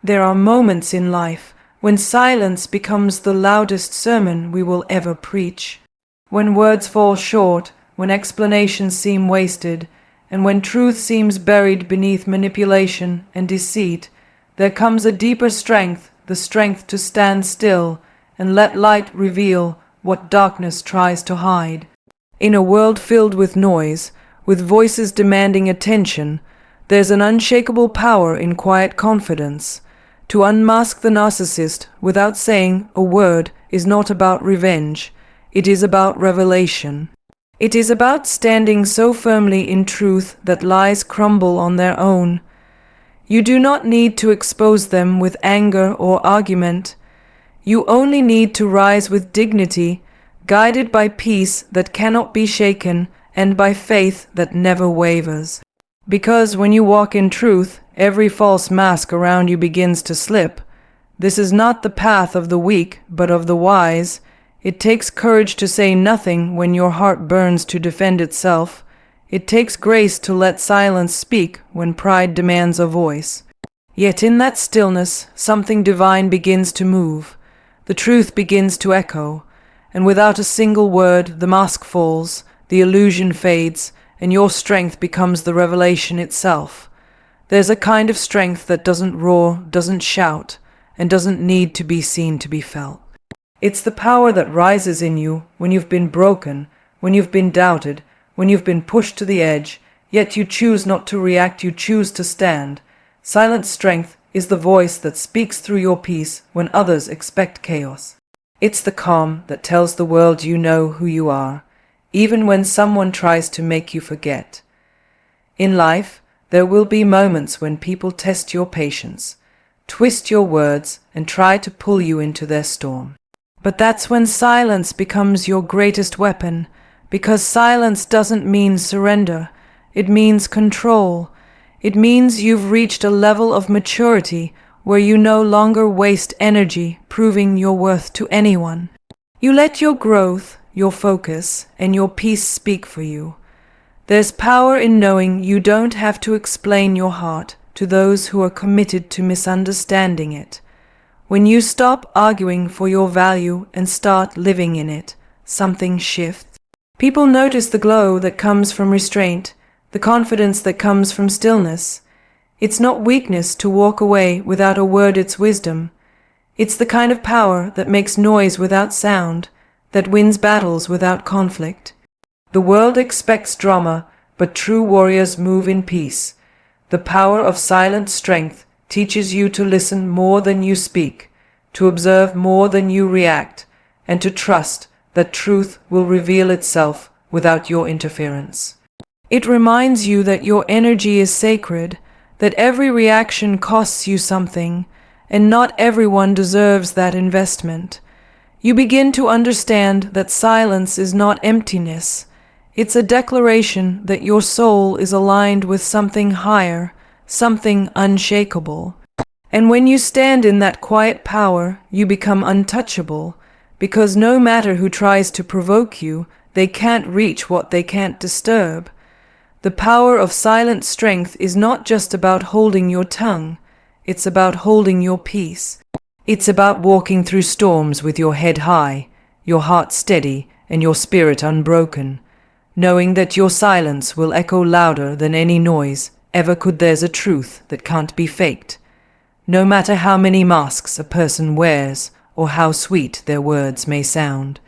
There are moments in life when silence becomes the loudest sermon we will ever preach. When words fall short, when explanations seem wasted, and when truth seems buried beneath manipulation and deceit, there comes a deeper strength, the strength to stand still and let light reveal what darkness tries to hide. In a world filled with noise, with voices demanding attention, there's an unshakable power in quiet confidence. To unmask the narcissist without saying a word is not about revenge. It is about revelation. It is about standing so firmly in truth that lies crumble on their own. You do not need to expose them with anger or argument. You only need to rise with dignity, guided by peace that cannot be shaken and by faith that never wavers. Because when you walk in truth, every false mask around you begins to slip. This is not the path of the weak, but of the wise. It takes courage to say nothing when your heart burns to defend itself. It takes grace to let silence speak when pride demands a voice. Yet in that stillness, something divine begins to move. The truth begins to echo, and without a single word, the mask falls, the illusion fades, and your strength becomes the revelation itself. There's a kind of strength that doesn't roar, doesn't shout, and doesn't need to be seen to be felt. It's the power that rises in you when you've been broken, when you've been doubted, when you've been pushed to the edge, yet you choose not to react, you choose to stand. Silent strength is the voice that speaks through your peace when others expect chaos. It's the calm that tells the world you know who you are, even when someone tries to make you forget. In life, there will be moments when people test your patience, twist your words, and try to pull you into their storm. But that's when silence becomes your greatest weapon, because silence doesn't mean surrender. It means control. It means you've reached a level of maturity where you no longer waste energy proving your worth to anyone. You let your growth, your focus, and your peace speak for you. There's power in knowing you don't have to explain your heart to those who are committed to misunderstanding it. When you stop arguing for your value and start living in it, something shifts. People notice the glow that comes from restraint, the confidence that comes from stillness. It's not weakness to walk away without a word, it's wisdom. It's the kind of power that makes noise without sound, that wins battles without conflict. The world expects drama, but true warriors move in peace. The power of silent strength teaches you to listen more than you speak, to observe more than you react, and to trust that truth will reveal itself without your interference. It reminds you that your energy is sacred, that every reaction costs you something, and not everyone deserves that investment. You begin to understand that silence is not emptiness. It's a declaration that your soul is aligned with something higher, something unshakable. And when you stand in that quiet power, you become untouchable, because no matter who tries to provoke you, they can't reach what they can't disturb. The power of silent strength is not just about holding your tongue, it's about holding your peace. It's about walking through storms with your head high, your heart steady, and your spirit unbroken, knowing that your silence will echo louder than any noise ever could. There's a truth that can't be faked. No matter how many masks a person wears, or how sweet their words may sound.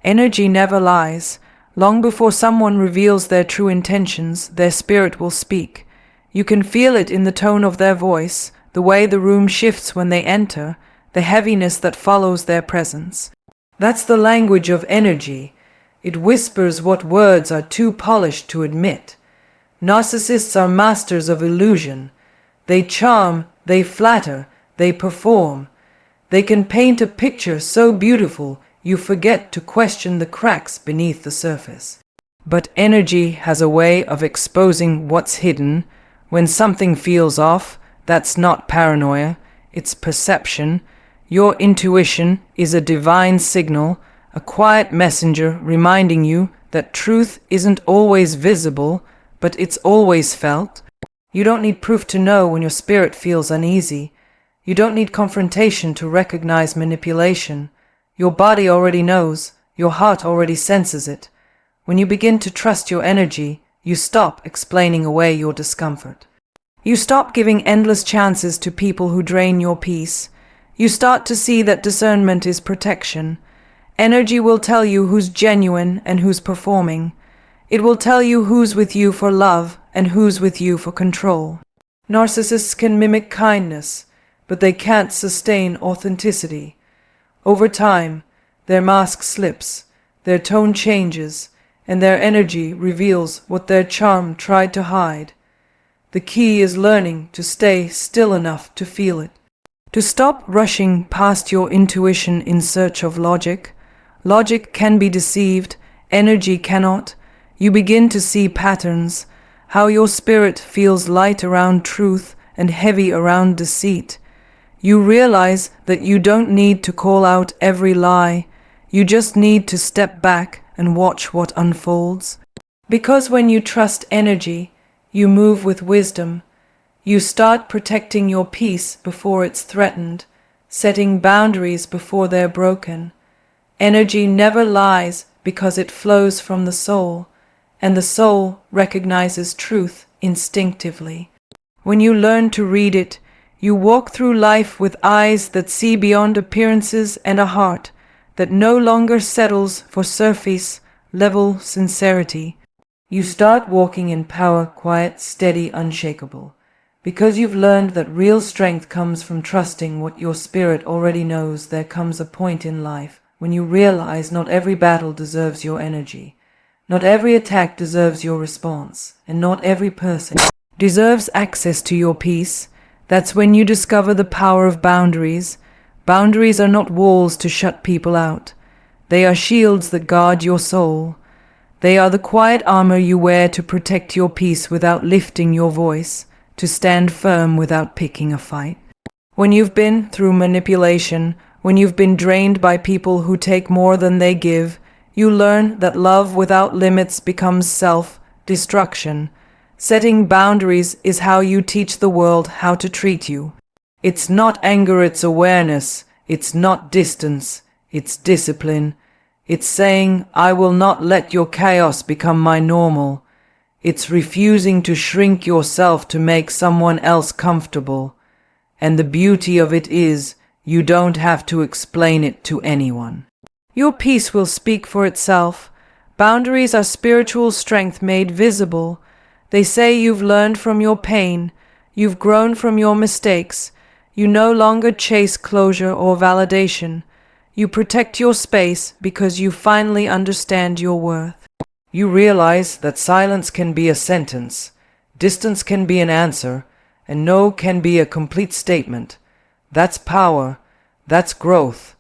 Energy never lies. Long before someone reveals their true intentions, their spirit will speak. You can feel it in the tone of their voice, the way the room shifts when they enter, the heaviness that follows their presence. That's the language of energy. It whispers what words are too polished to admit. Narcissists are masters of illusion. They charm, they flatter, they perform. They can paint a picture so beautiful you forget to question the cracks beneath the surface. But energy has a way of exposing what's hidden. When something feels off, that's not paranoia, it's perception. Your intuition is a divine signal, a quiet messenger reminding you that truth isn't always visible, but it's always felt. You don't need proof to know when your spirit feels uneasy. You don't need confrontation to recognize manipulation. Your body already knows, your heart already senses it. When you begin to trust your energy, you stop explaining away your discomfort. You stop giving endless chances to people who drain your peace. You start to see that discernment is protection. Energy will tell you who's genuine and who's performing. It will tell you who's with you for love and who's with you for control. Narcissists can mimic kindness, but they can't sustain authenticity. Over time, their mask slips, their tone changes, and their energy reveals what their charm tried to hide. The key is learning to stay still enough to feel it. To stop rushing past your intuition in search of logic. Logic can be deceived, energy cannot. You begin to see patterns, how your spirit feels light around truth and heavy around deceit. You realize that you don't need to call out every lie. You just need to step back and watch what unfolds. Because when you trust energy, you move with wisdom. You start protecting your peace before it's threatened, setting boundaries before they're broken. Energy never lies because it flows from the soul, and the soul recognizes truth instinctively. When you learn to read it, you walk through life with eyes that see beyond appearances and a heart that no longer settles for surface level sincerity. You start walking in power, quiet, steady, unshakable. Because you've learned that real strength comes from trusting what your spirit already knows, there comes a point in life when you realize not every battle deserves your energy. Not every attack deserves your response, and not every person deserves access to your peace. That's when you discover the power of boundaries. Boundaries are not walls to shut people out. They are shields that guard your soul. They are the quiet armor you wear to protect your peace without lifting your voice, to stand firm without picking a fight. When you've been through manipulation, when you've been drained by people who take more than they give, you learn that love without limits becomes self-destruction. Setting boundaries is how you teach the world how to treat you. It's not anger, it's awareness. It's not distance, it's discipline. It's saying, I will not let your chaos become my normal. It's refusing to shrink yourself to make someone else comfortable. And the beauty of it is, you don't have to explain it to anyone. Your peace will speak for itself. Boundaries are spiritual strength made visible. They say you've learned from your pain, you've grown from your mistakes. You no longer chase closure or validation. You protect your space because you finally understand your worth. You realize that silence can be a sentence, distance can be an answer, and no can be a complete statement. That's power. That's growth.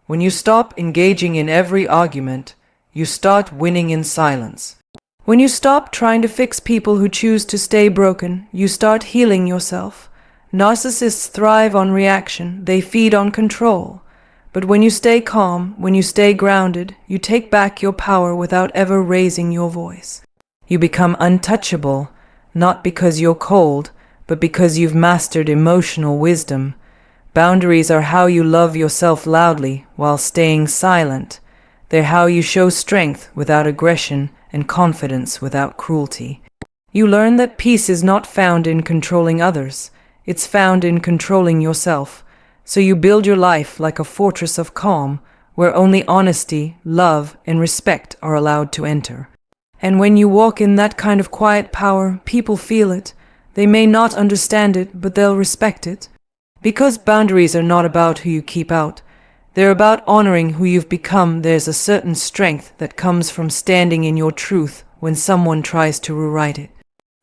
When you stop engaging in every argument, you start winning in silence. When you stop trying to fix people who choose to stay broken, you start healing yourself. Narcissists thrive on reaction. They feed on control. But when you stay calm, when you stay grounded, you take back your power without ever raising your voice. You become untouchable, not because you're cold, but because you've mastered emotional wisdom. Boundaries are how you love yourself loudly while staying silent. They're how you show strength without aggression and confidence without cruelty. You learn that peace is not found in controlling others. It's found in controlling yourself. So you build your life like a fortress of calm, where only honesty, love, and respect are allowed to enter. And when you walk in that kind of quiet power, people feel it. They may not understand it, but they'll respect it. Because boundaries are not about who you keep out. They're about honoring who you've become. There's a certain strength that comes from standing in your truth when someone tries to rewrite it.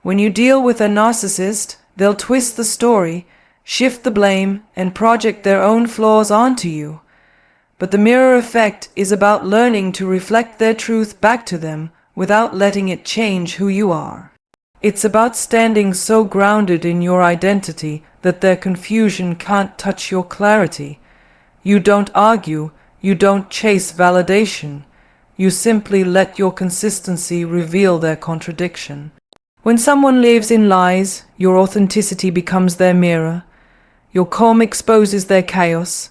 When you deal with a narcissist, they'll twist the story, shift the blame, and project their own flaws onto you. But the mirror effect is about learning to reflect their truth back to them without letting it change who you are. It's about standing so grounded in your identity that their confusion can't touch your clarity. You don't argue, you don't chase validation. You simply let your consistency reveal their contradiction. When someone lives in lies, your authenticity becomes their mirror. Your calm exposes their chaos.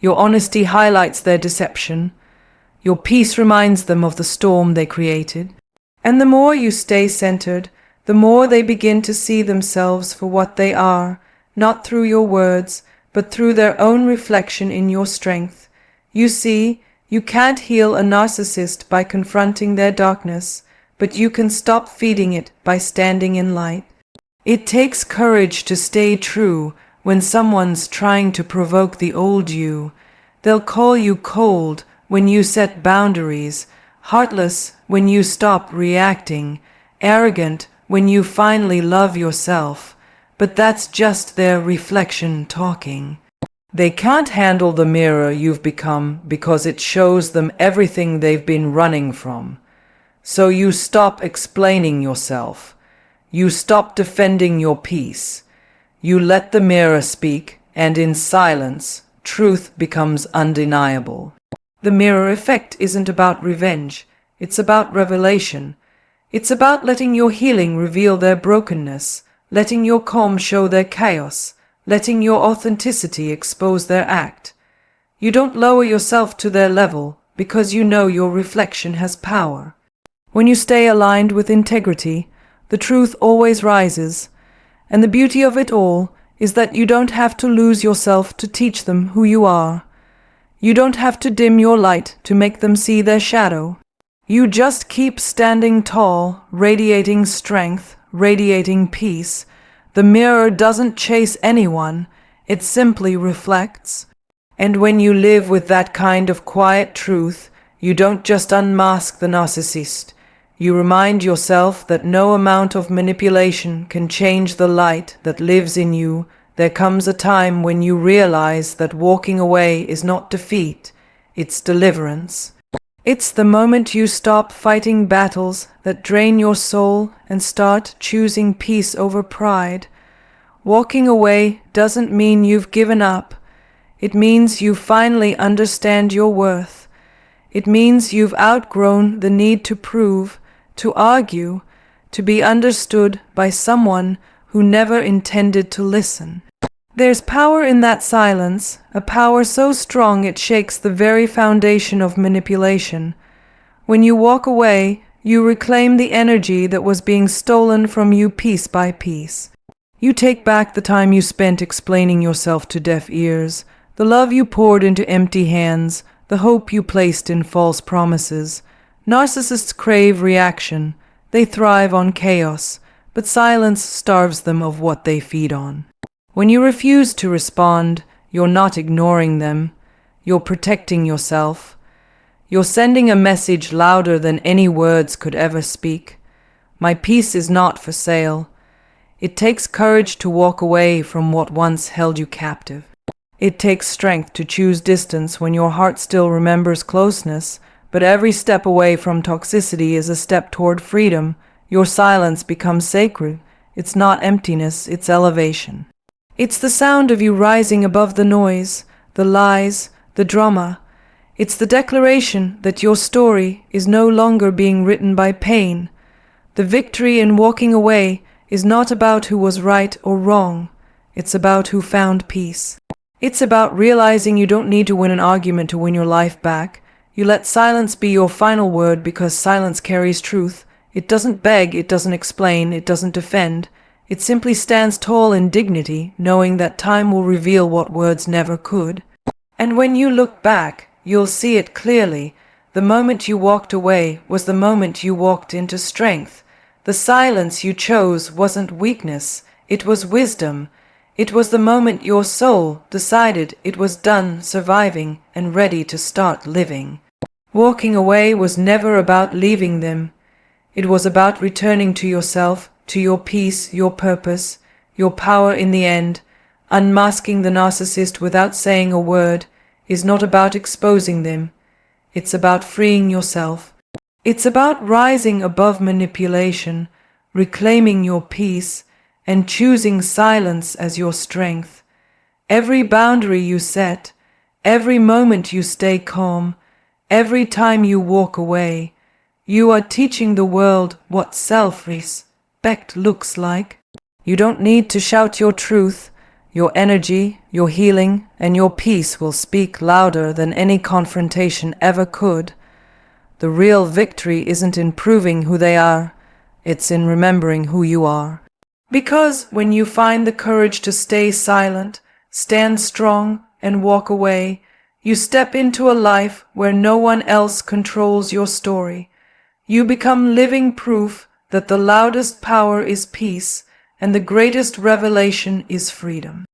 Your honesty highlights their deception. Your peace reminds them of the storm they created. And the more you stay centered, the more they begin to see themselves for what they are, not through your words, but through their own reflection in your strength. You see, you can't heal a narcissist by confronting their darkness, but you can stop feeding it by standing in light. It takes courage to stay true when someone's trying to provoke the old you. They'll call you cold when you set boundaries, heartless when you stop reacting, arrogant when you finally love yourself. But that's just their reflection talking. They can't handle the mirror you've become because it shows them everything they've been running from. So you stop explaining yourself. You stop defending your peace. You let the mirror speak, and in silence, truth becomes undeniable. The mirror effect isn't about revenge. It's about revelation. It's about letting your healing reveal their brokenness, letting your calm show their chaos, letting your authenticity expose their act. You don't lower yourself to their level because you know your reflection has power. When you stay aligned with integrity, the truth always rises, and the beauty of it all is that you don't have to lose yourself to teach them who you are. You don't have to dim your light to make them see their shadow. You just keep standing tall, radiating strength, radiating peace. The mirror doesn't chase anyone, it simply reflects. And when you live with that kind of quiet truth, you don't just unmask the narcissist. You remind yourself that no amount of manipulation can change the light that lives in you. There comes a time when you realize that walking away is not defeat, it's deliverance. It's the moment you stop fighting battles that drain your soul and start choosing peace over pride. Walking away doesn't mean you've given up. It means you finally understand your worth. It means you've outgrown the need to prove, to argue, to be understood by someone who never intended to listen. There's power in that silence, a power so strong it shakes the very foundation of manipulation. When you walk away, you reclaim the energy that was being stolen from you piece by piece. You take back the time you spent explaining yourself to deaf ears, the love you poured into empty hands, the hope you placed in false promises. Narcissists crave reaction. They thrive on chaos, but silence starves them of what they feed on. When you refuse to respond, you're not ignoring them. You're protecting yourself. You're sending a message louder than any words could ever speak. My peace is not for sale. It takes courage to walk away from what once held you captive. It takes strength to choose distance when your heart still remembers closeness, but every step away from toxicity is a step toward freedom. Your silence becomes sacred. It's not emptiness, it's elevation. It's the sound of you rising above the noise, the lies, the drama. It's the declaration that your story is no longer being written by pain. The victory in walking away is not about who was right or wrong. It's about who found peace. It's about realizing you don't need to win an argument to win your life back. You let silence be your final word because silence carries truth. It doesn't beg, it doesn't explain, it doesn't defend. It simply stands tall in dignity, knowing that time will reveal what words never could. And when you look back, you'll see it clearly. The moment you walked away was the moment you walked into strength. The silence you chose wasn't weakness, it was wisdom. It was the moment your soul decided it was done surviving and ready to start living. Walking away was never about leaving them. It was about returning to yourself, to your peace, your purpose, your power in the end. Unmasking the narcissist without saying a word is not about exposing them. It's about freeing yourself. It's about rising above manipulation, reclaiming your peace, and choosing silence as your strength. Every boundary you set, every moment you stay calm, every time you walk away, you are teaching the world what self-respect looks like. You don't need to shout your truth. Your energy, your healing, and your peace will speak louder than any confrontation ever could. The real victory isn't in proving who they are, it's in remembering who you are. Because when you find the courage to stay silent, stand strong, and walk away, you step into a life where no one else controls your story. You become living proof that the loudest power is peace, and the greatest revelation is freedom.